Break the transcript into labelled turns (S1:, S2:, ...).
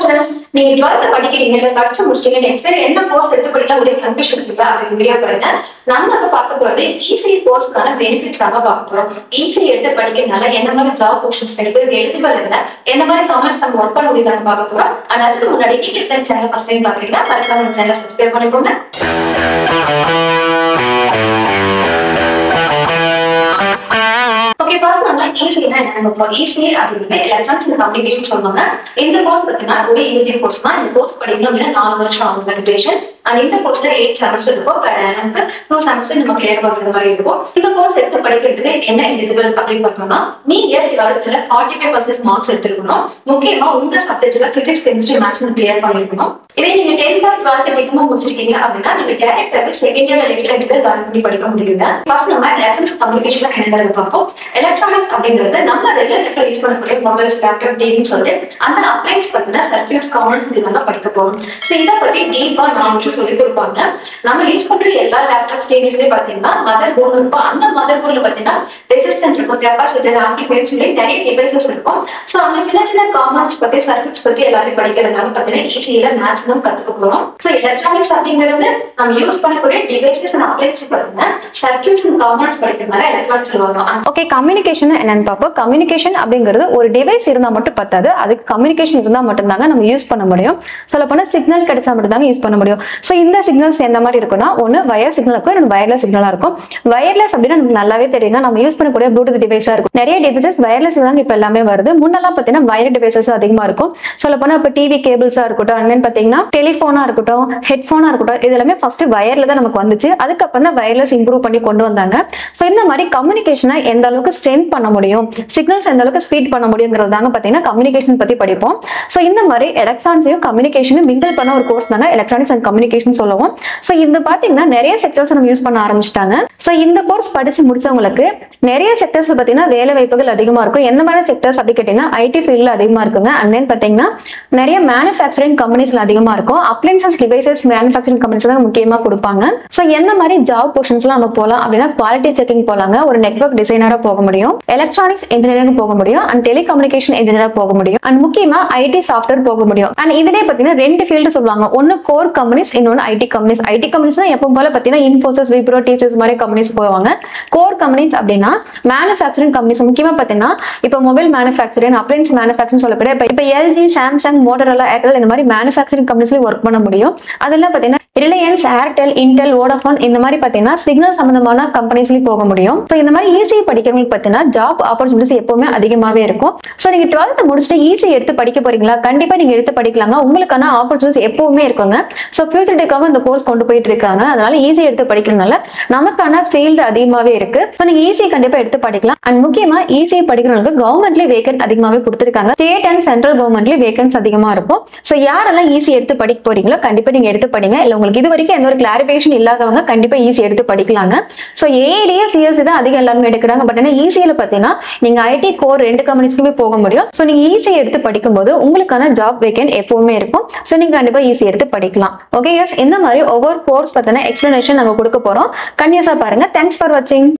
S1: Students நீங்க 12th படிக்கிறீங்க இல்ல படிச்சு முடிச்சிட்டீங்க நெக்ஸ்ட் இயர் என்ன கோர்ஸ் எடுத்து படிக்கலாம் உங்களுக்கு கன்ஃபியூஷன் இருக்குதா அது வீடியோ பாருங்க. நம்ம இப்ப பார்க்க போறது ஈஸி கோர்ஸ்க்கான பெனிஃபிட்ஸ் தான் பார்க்க போறோம். ஈஸி எடுத்து படிக்கிறதுனால என்ன மாதிரி ஜாப் ஆப்ஷன்ஸ் கிடைக்கும், இது எலிஜிபிள் இல்ல என்ன மாதிரி காமர்ஸ் நம்ம ஒர்க் பண்ண முடியுதான்னு பார்க்க போறோம். அண்ட் அதுக்கு முன்னாடி நீங்க சேனல் ஃபர்ஸ்ட் டைம் பாக்குறீங்கன்னா மறக்காம சேனலை சப்ஸ்கிரைப் பண்ணிக்கோங்க. ஈஸினா என்ன ஈஸி அப்படிங்கிறது எலக்ட்ரானிக்ஸ் அண்ட் கம்யூனிகேஷன் சொல்லுவாங்க. இந்த கோர்ஸ் பார்த்தீங்கன்னா ஒரு யூஜி கோர்ஸ் தான். இந்த கோர்ஸ் படிக்கணும் அப்படின்னா 4 வருஷம் ஆகும் கிராஜுவேஷன். அண்ட் இந்த கோர்ஸ்ல 8 செமஸ்டர் இருக்கும். நமக்கு 2 செமஸ்டர் நம்ம கிளியர் பண்ற மாதிரி இருக்கும். இந்த கோர்ஸ் எடுத்து படிக்கிறதுக்கு என்ன எலிஜிபிள் அப்படின்னு பார்த்தோம்னா நீங்க 12th 45% மார்க்ஸ் எடுத்துருக்கணும். முக்கியமா உங்க சப்ஜெக்ட்ல பிசிக்ஸ் கெமிஸ்ட்ரி மேத்ஸ் கிளியர் பண்ணிருக்கணும். இதே நீங்க 10th or 12th டிப்ளமோ முடிச்சிருக்கீங்க அப்படின்னா நீங்க டைரக்டாவே செகண்ட் இயர் எலக்ட்ரானிக்ஸ் ஜாயின் பண்ணி படிக்க முடியுது. ஃபர்ஸ்ட் நம்ம எலக்ட்ரானிக்ஸ் கம்யூனிகேஷன்ல என்னன்னு பார்ப்போம். எலக்ட்ரானிக்ஸ் அப்படிங்கிறது நம்ம ரெகுலர் லைஃப்ல யூஸ் பண்ணக்கூடிய மொபைல்ஸ், லேப்டாப், டிவின்னு சொல்லிட்டு அந்த அப்ளைன்ஸ் பத்தின சர்க்யூட்ஸ், காம்பனன்ட்ஸ் இதெல்லாம் படிக்க போறோம். ஸோ இதை பத்தி டீப்பா நாலேஜ் சொல்லி கொடுப்பாங்க. நம்ம யூஸ் பண்ற எல்லா லேப்டாப்ஸ், டிவிஸ்லயும் பாத்தீங்கன்னா மதர் போர்டு இருக்கும். அந்த மதர் போர்டுல பாத்தீங்கன்னா ரெசிஸ்டன்ட் இருக்கும், கெப்பாசிட்டர், ஆம்பிளிஃபையர் சொல்லி நிறைய டிவைசஸ் இருக்கும். ஸோ அந்த சின்ன சின்ன காம்பனன்ட்ஸ் பத்தி, சர்க்யூட்ஸ் பத்தி எல்லாரும் படிக்கிறதுனால பாத்தீங்கன்னா ஈஸியில மேக்ஸிமம் கத்துக்க போறோம். ஸோ எலக்ட்ரானிக்ஸ் அப்படிங்கிறது நம்ம யூஸ் பண்ணக்கூடிய டிவைசஸ் அண்ட் அப்ளைன்ஸ் பாத்தீங்கன்னா சர்க்யூட்ஸ் அண்ட் காம்பனன்ட்ஸ் படிக்கிறதுனால எலக்ட்ரானிக்ஸ் சொல்லுவாங்க.
S2: ஓகே, கம்யூனிகேஷன் என்னன்னு பார்ப்போம். கம்யூனிகேஷன் அப்படிங்கிறது ஒரு டிவைஸ் இருந்தா மட்டும் பத்தாது, அதுக்கு கம்யூனிகேஷன் இருந்தா மட்டும்தாங்க நம்ம யூஸ் பண்ண முடியும். சொல்ல போனா சிக்னல் கிடைச்சா மட்டும் தாங்க யூஸ் பண்ண முடியும். சோ இந்த சிக்னல்ஸ் எந்த மாதிரி இருக்குன்னா ஒன்னு வயர் சிக்னல் இருக்கும், இன்னொரு வயர்லெஸ் சிக்னலா இருக்கும். வயர்லெஸ் அப்படின்னா நமக்கு நல்லாவே தெரியுங்க, நம்ம யூஸ் பண்ணக்கூடிய ப்ளூடூத் டிவைஸா இருக்கும். நிறைய டிவைசஸ் வயர்லெஸ் தாங்க இப்ப எல்லாமே வருது. முன்னெல்லாம் பாத்தீங்கன்னா வயர் டிவைசஸ் அதிகமா இருக்கும். சொல்ல போனா இப்ப டிவி கேபிள்ஸா இருக்கட்டும், அண்ட் பாத்தீங்கன்னா டெலிபோனா இருக்கட்டும், ஹெட்போனா இருக்கட்டும், இது எல்லாமே ஃபர்ஸ்ட் வயர்ல தான் நமக்கு வந்துச்சு. அதுக்கப்புறம் தான் வயர்லெஸ் இம்ப்ரூவ் பண்ணி கொண்டு வந்தாங்க. சோ இந்த மாதிரி கம்யூனிகேஷனை எந்த அளவுக்கு ஸ்ட்ரென்த் பண்ண முடியும், சிக்னல்ஸ் எந்த அளவுக்கு ஸ்பீட் பண்ண முடியுங்கிறது தாங்க பாத்தீங்கன்னா கம்யூனிகேஷன் பத்தி படிப்போம். சோ இந்த மாதிரி எலக்ட்ரானிக்ஸையும் கம்யூனிகேஷனும் மிங்கிள் பண்ண ஒரு கோர்ஸ் தாங்க எலக்ட்ரானிக்ஸ் அண்ட் கம்யூனிகேஷன் சொல்லுவோம். சோ இந்த பாத்தீங்கன்னா நிறைய செக்டர்ஸ் நம்ம யூஸ் பண்ண ஆரம்பிச்சிட்டாங்க. சோ இந்த கோர்ஸ் படிச்சு முடிச்சவங்களுக்கு நிறைய செக்டர்ஸ்ல பாத்தீங்கன்னா வேலை வாய்ப்புகள் அதிகமா இருக்கும். எந்த மாதிரி செக்டர்ஸ் அப்படி கேட்டீங்கன்னா ஐடி ஃபீல்ட்ல அதிகமா இருக்குங்க. அண்ட் தென் பாத்தீங்கன்னா நிறைய மேனுஃபேக்சரிங் கம்பெனிஸ்ல அதிகமா இருக்கும். அப்ளைன்சஸ், டிவைசஸ் மேனுஃபேக்சரிங் கம்பெனிஸ் தான் முக்கியமா கொடுப்பாங்க. சோ எந்த மாதிரி ஜாப் பொசிஷன்ஸ்லாம் நம்ம போலாம் அப்படின்னா குவாலிட்டி செக்கிங் போலாங்க, ஒரு நெட்வொர்க் டிசைனரா போக முடியும், எலக்ட்ரானிக்ஸ் இன்ஜினியரிங் போக முடியும், அண்ட் டெலிகம்யூனிகேஷன் இன்ஜினியரா போக முடியும், அண்ட் முக்கியமா ஐடி சாஃப்ட்வேர் போக முடியும். அண்ட் இதுலயே பாத்தீங்கன்னா 2 ஃபீல்டு சொல்லுவாங்க. ஒன்னு கோர் கம்பெனிஸ், இன்னொன்னு ஐடி கம்பெனிஸ். ஐடி கம்பெனிஸ் எப்பவும் போல பாத்தீங்கன்னா இன்ஃபோசிஸ், விப்ரோ, டிசிஎஸ் மாதிரி கம்பெனிஸ் போவாங்க. கோர் கம்பெனிஸ் அப்படின்னா மேனுஃபேக்சரிங் கம்பெனிஸ். முக்கியமா பாத்தீங்கன்னா இப்ப மொபைல் மேனுஃபேக்சரிங், அப்ளைன்ஸ் மேனுஃபேக்சரிங் சொல்லப்பட இப்ப எல்ஜி, சாம்சங், மோட்டோரோலா, ஏர்டெல் இந்த மாதிரி மேனுஃபேக்சரிங் கம்பெனிஸ்ல ஒர்க் பண்ண முடியும். அதெல்லாம் பாத்தீங்கன்னா ரிலையன்ஸ், ஏர்டெல், இன்டெல், வோடாஃபோன் இந்த மாதிரி பாத்தீங்கன்னா சிக்னல் சம்பந்தமான கம்பெனிஸ்லயும் போக முடியும். சோ இந்த மாதிரி ஈஸி படிக்கிறவங்களுக்கு பாத்தீங்கன்னா ஜாப் ஆப்பர்ச்சுனிட்டிஸ் எப்பவுமே அதிகமாவே இருக்கும். சோ நீங்க 12th முடிச்சுட்டு ஈஸி எடுத்து படிக்க போறீங்களா? கண்டிப்பா நீங்க எடுத்து படிக்கலாங்க. உங்களுக்கான ஆப்பர்ச்சுனிட்டிஸ் எப்பவுமே இருக்குங்க. சோ ஃபியூச்சருக்காக இந்த கோர்ஸ் கொண்டு போயிட்டு இருக்காங்க. அதனால ஈஸி எடுத்து படிக்கிறதுனால நமக்கான ஃபீல்டு அதிகமாவே இருக்கு. சோ நீங்க ஈஸி கண்டிப்பா எடுத்து படிக்கலாம். அண்ட் முக்கியமா ஈஸி படிக்கிறவங்களுக்கு கவர்மெண்ட்லயே வேகன்ட் அதிகமாவே கொடுத்திருக்காங்க. ஸ்டேட் அண்ட் சென்ட்ரல் கவர்மெண்ட்லயே வேகன்ஸ் அதிகமா இருக்கும். சோ யாரெல்லாம் ஈஸி எடுத்து படிக்க போறீங்களோ கண்டிப்பா நீங்க எடுத்து படிங்க. இல்ல உங்களுக்கு இது வரைக்கும் எந்த ஒரு கிளாரிபிகேஷன் இல்லாதவங்க கண்டிப்பா ஈஸி எடுத்து படிக்கலாங்க. சோ ஏஐடியே சிஎஸ்சி தான் அதிகம் எல்லாருமே எடுக்கிறாங்க. பட் ஆனா ஈஸியில பாத்தீங்கன்னா நீங்க ஐடி கோர் 2 கம்பெனிஸ்க்குமே போக முடியும். சோ நீங்க ஈஸி எடுத்து படிக்கும்போது உங்களுக்கான ஜாப் வேகன்ட் எப்பவுமே இருக்கும். சோ நீங்க கண்டிப்பா ஈஸி எடுத்து படிக்கலாம். ஓகே எஸ், இந்த மாதிரி ஒவ்வொரு கோர்ஸ் பத்தின எக்ஸ்பிளனேஷன் நாங்க கொடுக்க போறோம். கன்யூஸா பாருங்க. தேங்க்ஸ் ஃபார் வாட்சிங்.